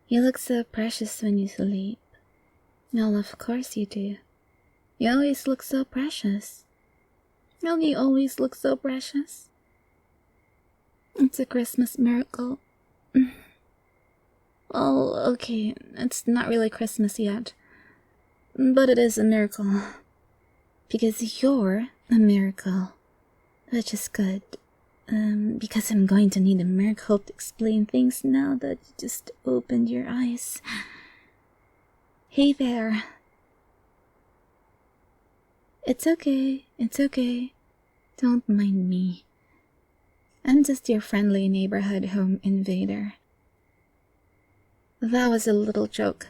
You look so precious when you sleep. Well, of course you do. You always look so precious. Don't you always look so precious? It's a Christmas miracle. Well, okay, it's not really Christmas yet. But it is a miracle. Because you're a miracle. Which is good. Because I'm going to need a miracle to explain things now that you just opened your eyes. Hey there. It's okay. Don't mind me. I'm just your friendly neighborhood home invader. That was a little joke.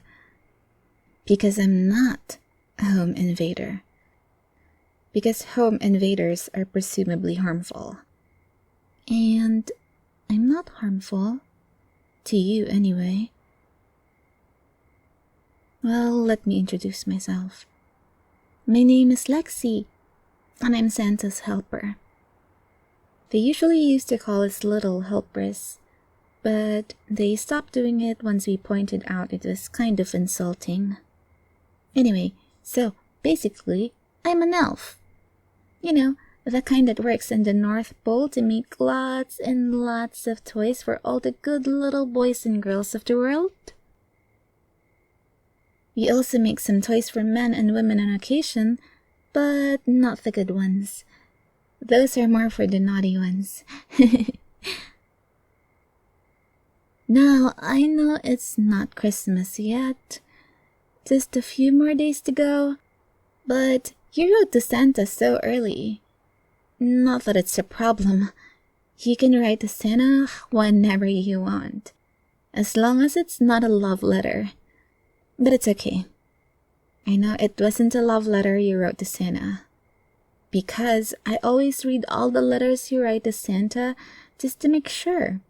Because I'm not a home invader. Because home invaders are presumably harmful. And I'm not harmful. To you, anyway. Well, let me introduce myself. My name is Lexi, and I'm Santa's helper. They usually used to call us little helpers, but they stopped doing it once we pointed out it was kind of insulting. Anyway, so basically, I'm an elf. You know, the kind that works in the North Pole to make lots and lots of toys for all the good little boys and girls of the world. We also make some toys for men and women on occasion, but not the good ones. Those are more for the naughty ones. Now, I know it's not Christmas yet. Just a few more days to go. But you wrote to Santa so early. Not that it's a problem. You can write to Santa whenever you want. As long as it's not a love letter. But it's okay. I know it wasn't a love letter you wrote to Santa. Because I always read all the letters you write to Santa just to make sure.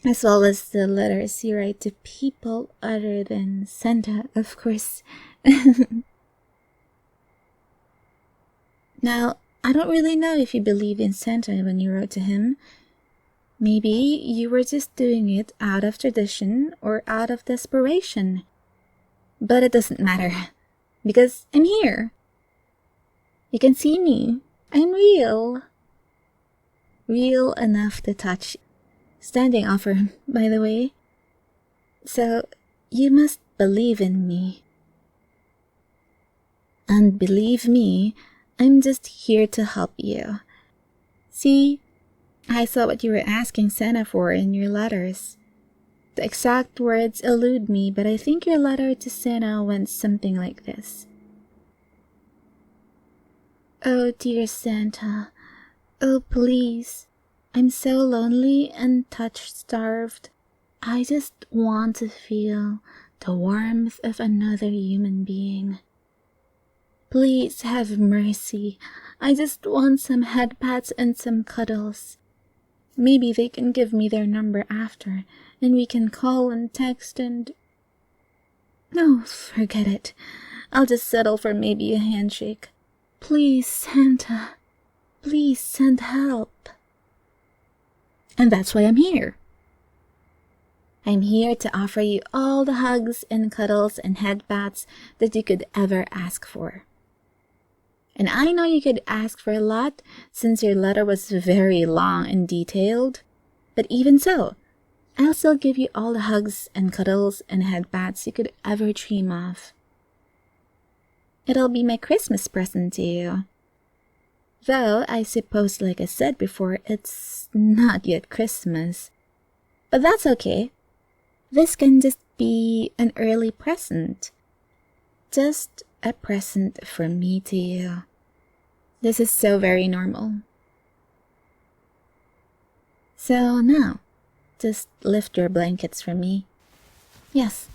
As well as the letters you write to people other than Santa, of course. Now, I don't really know if you believe in Santa when you wrote to him. Maybe you were just doing it out of tradition or out of desperation. But it doesn't matter, because I'm here. You can see me. I'm real. Real enough to touch. Standing offer, by the way. So, you must believe in me. And believe me, I'm just here to help you. See, I saw what you were asking Santa for in your letters. The exact words elude me, but I think your letter to Santa went something like this. Oh dear Santa, oh please, I'm so lonely and touch-starved. I just want to feel the warmth of another human being. Please have mercy. I just want some head pats and some cuddles. Maybe they can give me their number after, and we can call and text and... No, forget it. I'll just settle for maybe a handshake. Please, Santa. Please send help. And that's why I'm here. I'm here to offer you all the hugs and cuddles and head pats that you could ever ask for. And I know you could ask for a lot since your letter was very long and detailed. But even so, I'll still give you all the hugs and cuddles and head pats you could ever dream of. It'll be my Christmas present to you. Though, I suppose, like I said before, it's not yet Christmas. But that's okay. This can just be an early present. Just a present from me to you. This is so very normal. So now, just lift your blankets from me. Yes,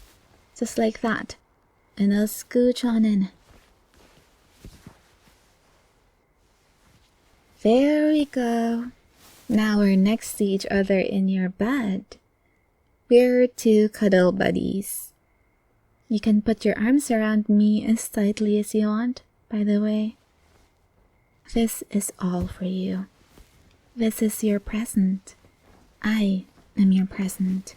just like that. And I'll scooch on in. There we go. Now we're next to each other in your bed. We're two cuddle buddies. You can put your arms around me as tightly as you want, by the way. This is all for you. This is your present. I am your present.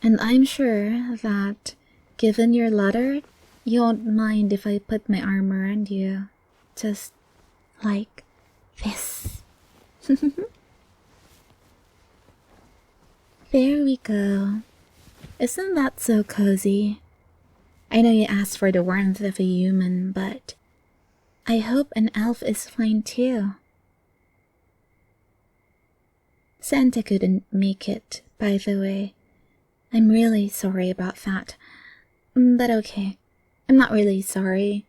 And I'm sure that, given your letter, you won't mind if I put my arm around you. Just like this. There we go. Isn't that so cozy? I know you asked for the warmth of a human, but I hope an elf is fine too. Santa couldn't make it, by the way. I'm really sorry about that. But okay, I'm not really sorry.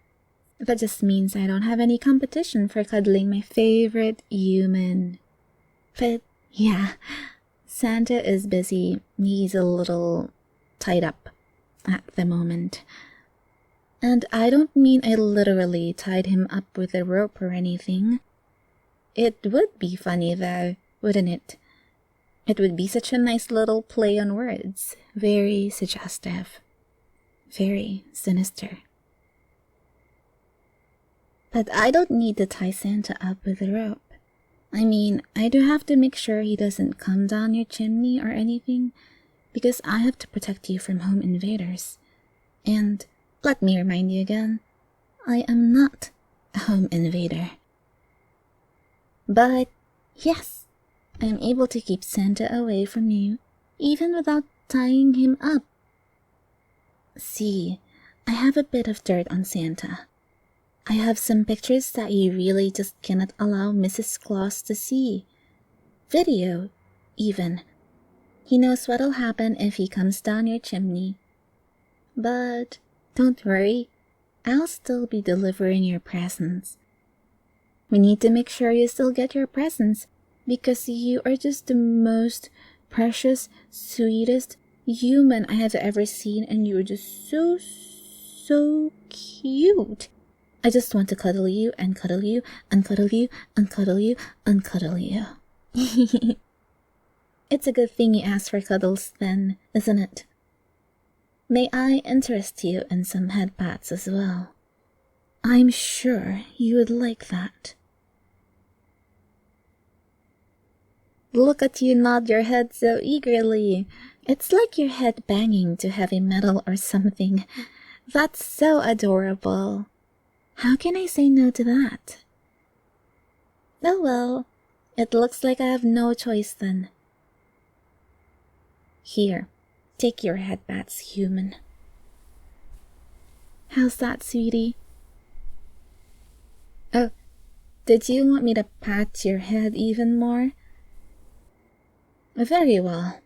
That just means I don't have any competition for cuddling my favorite human. But yeah, Santa is busy. He's a little tied up at the moment. And I don't mean I literally tied him up with a rope or anything. It would be funny though, wouldn't it? It would be such a nice little play on words. Very suggestive. Very sinister. But I don't need to tie Santa up with a rope. I mean, I do have to make sure he doesn't come down your chimney or anything, because I have to protect you from home invaders. And let me remind you again, I am not a home invader. But yes, I am able to keep Santa away from you, even without tying him up. See, I have a bit of dirt on Santa. I have some pictures that you really just cannot allow Mrs. Claus to see. Video, even. He knows what'll happen if he comes down your chimney. But don't worry, I'll still be delivering your presents. We need to make sure you still get your presents, because you are just the most precious, sweetest human I have ever seen, and you're just so cute. I just want to cuddle you and cuddle you and cuddle you and cuddle you and cuddle you. It's a good thing you asked for cuddles then, isn't it? May I interest you in some head pats as well? I'm sure you would like that. Look at you nod your head so eagerly. It's like your head banging to heavy metal or something. That's so adorable. How can I say no to that? Oh well, it looks like I have no choice then. Here, take your headbats, human. How's that, sweetie? Oh, did you want me to pat your head even more? Very well.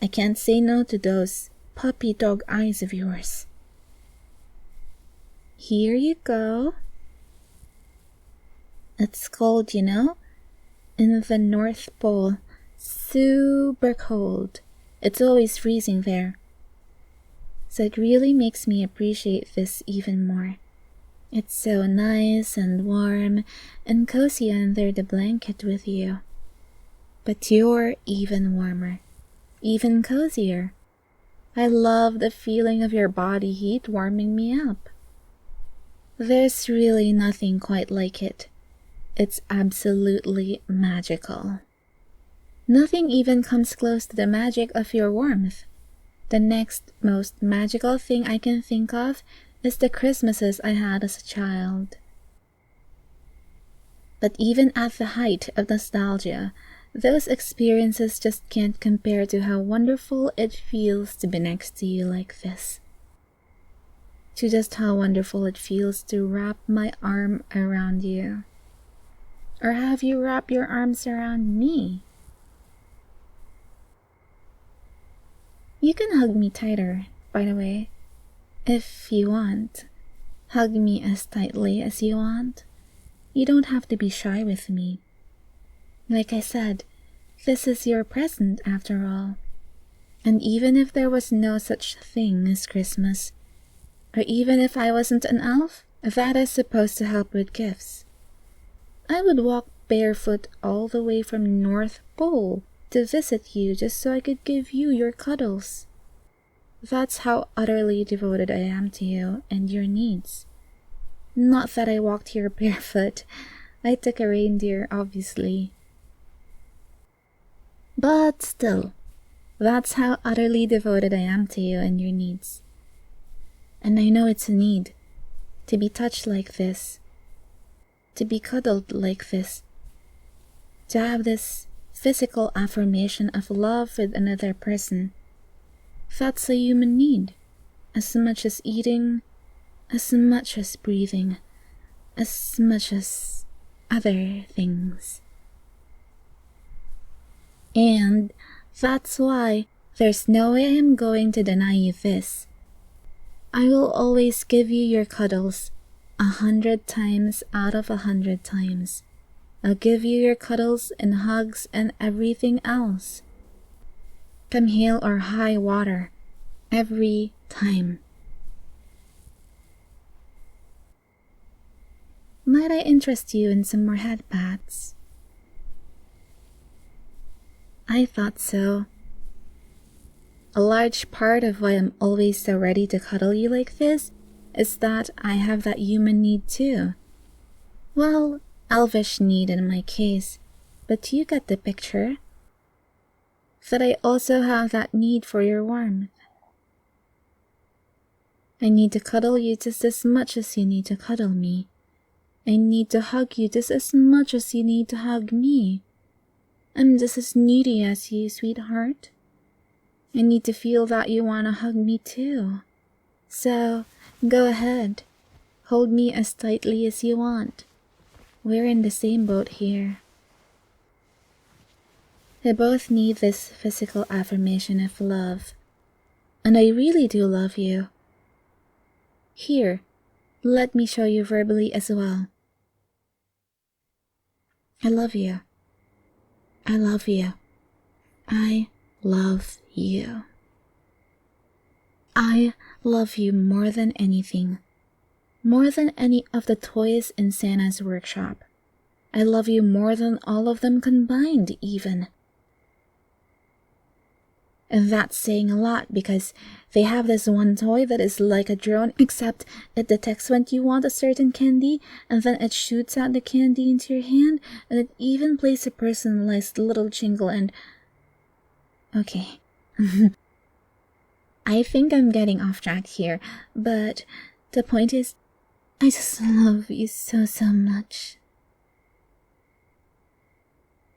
I can't say no to those puppy dog eyes of yours. Here you go. It's cold, you know, in the North Pole. Super cold. It's always freezing there. So it really makes me appreciate this even more. It's so nice and warm and cozy under the blanket with you. But you're even warmer, even cozier. I love the feeling of your body heat warming me up. There's really nothing quite like it. It's absolutely magical. Nothing even comes close to the magic of your warmth. The next most magical thing I can think of is the Christmases I had as a child. But even at the height of nostalgia, those experiences just can't compare to how wonderful it feels to be next to you like this. To just how wonderful it feels to wrap my arm around you. Or have you wrap your arms around me? You can hug me tighter, by the way, if you want. Hug me as tightly as you want. You don't have to be shy with me. Like I said, this is your present after all. And even if there was no such thing as Christmas, or even if I wasn't an elf, that is supposed to help with gifts, I would walk barefoot all the way from North Pole to visit you just so I could give you your cuddles. That's how utterly devoted I am to you and your needs. Not that I walked here barefoot. I took a reindeer, obviously. But still, That's how utterly devoted I am to you and your needs. And I know it's a need, to be touched like this, to be cuddled like this, to have this physical affirmation of love with another person. That's a human need, as much as eating, as much as breathing, as much as other things. And that's why there's no way I'm going to deny you this. I will always give you your cuddles 100 times out of 100 times. I'll give you your cuddles and hugs and everything else. Come hail or high water, every time. Might I interest you in some more head pats? I thought so. A large part of why I'm always so ready to cuddle you like this is that I have that human need too. Well, elvish need in my case, but you get the picture. That I also have that need for your warmth. I need to cuddle you just as much as you need to cuddle me. I need to hug you just as much as you need to hug me. I'm just as needy as you, sweetheart. I need to feel that you want to hug me too. So, go ahead. Hold me as tightly as you want. We're in the same boat here. We both need this physical affirmation of love. And I really do love you. Here, let me show you verbally as well. I love you. I love you. I love you. I love you more than anything. More than any of the toys in Santa's workshop. I love you more than all of them combined, even. And that's saying a lot because they have this one toy that is like a drone, except it detects when you want a certain candy and then it shoots out the candy into your hand, and it even plays a personalized little jingle and... Okay. I think I'm getting off track here, but the point is, I just love you so much.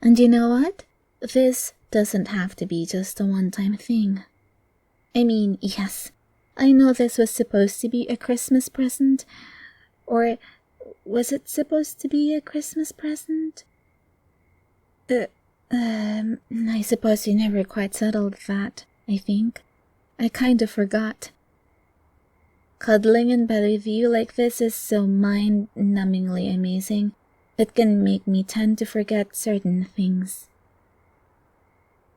And you know what? This doesn't have to be just a one-time thing. I mean, yes, I know this was supposed to be a Christmas present. Or was it supposed to be a Christmas present? I suppose you never quite settled that, I think. I kind of forgot. Cuddling in bed with you like this is so mind-numbingly amazing. It can make me tend to forget certain things.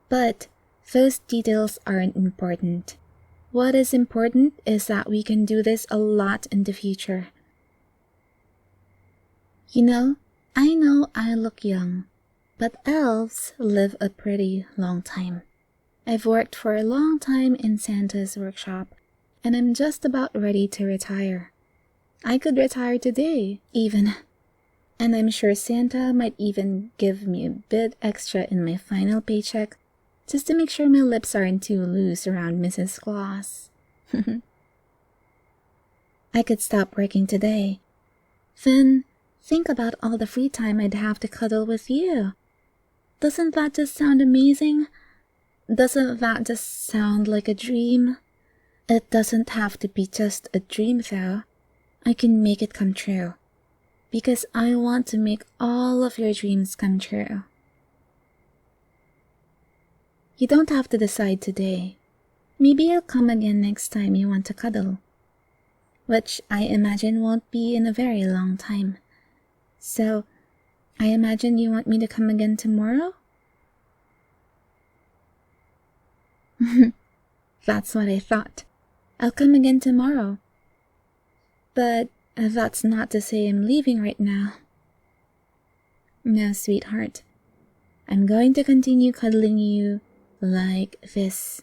But those details aren't important. What is important is that we can do this a lot in the future. You know I look young, but elves live a pretty long time. I've worked for a long time in Santa's workshop, and I'm just about ready to retire. I could retire today, even. And I'm sure Santa might even give me a bit extra in my final paycheck just to make sure my lips aren't too loose around Mrs. Claus. I could stop working today. Then think about all the free time I'd have to cuddle with you. Doesn't that just sound amazing? Doesn't that just sound like a dream? It doesn't have to be just a dream though. I can make it come true. Because I want to make all of your dreams come true. You don't have to decide today. Maybe I'll come again next time you want to cuddle. Which I imagine won't be in a very long time. So, I imagine you want me to come again tomorrow? That's what I thought. I'll come again tomorrow. But that's not to say I'm leaving right now. No, sweetheart. I'm going to continue cuddling you like this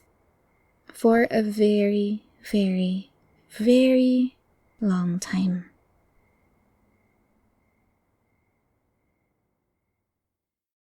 for a very, very, very long time.